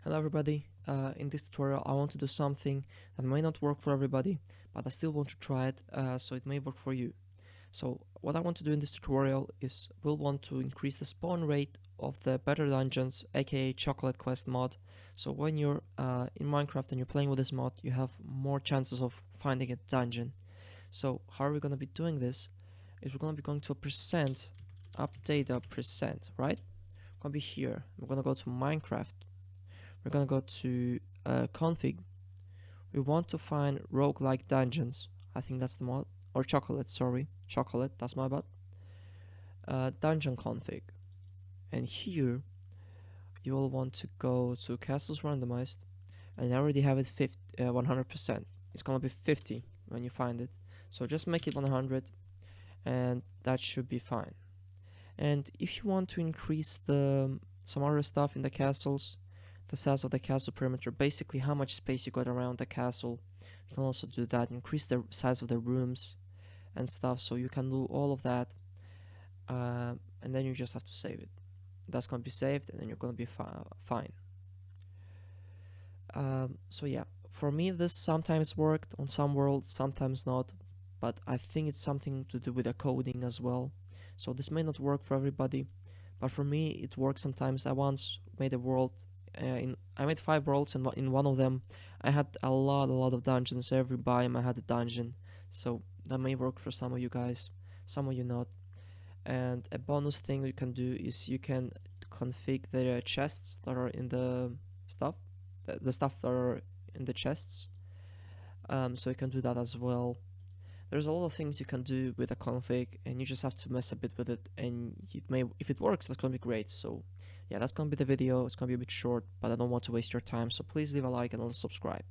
Hello everybody, in this tutorial I want to do something that may not work for everybody, but I still want to try it, so it may work for you. So what I want to do in this tutorial is we'll want to increase the spawn rate of the better dungeons, aka chocolate quest mod. So when you're in Minecraft and you're playing with this mod, you have more chances of finding a dungeon. So how are we going to be doing this? Is we're going to be going to a percent, update a percent, right? We're going to be here, we're going to go to Minecraft. We're gonna go to config. We want to find roguelike dungeons. I think that's the mod. Or chocolate, sorry. Chocolate, that's my bad. Dungeon config. And here, you will want to go to castles randomized. And I already have it 100%. It's gonna be 50 when you find it. So just make it 100 and that should be fine. And if you want to increase some other stuff in the castles, the size of the castle perimeter, basically how much space you got around the castle, you can also do that. Increase the size of the rooms and stuff, so you can do all of that, and then you just have to save it. That's gonna be saved and then you're gonna be fine. So yeah, for me this sometimes worked on some worlds, sometimes not, but I think it's something to do with the coding as well. So this may not work for everybody, but for me it works sometimes. I once made a world, I made 5 worlds, and in one of them I had a lot of dungeons. Every biome I had a dungeon, so that may work for some of you guys, some of you not. And a bonus thing you can do is you can config the chests that are in the stuff, the stuff that are in the chests. So you can do that as well. There's a lot of things you can do with a config, and you just have to mess a bit with it, and if it works, that's gonna be great. So yeah, that's gonna be the video. It's gonna be a bit short, but I don't want to waste your time, so please leave a like and also subscribe.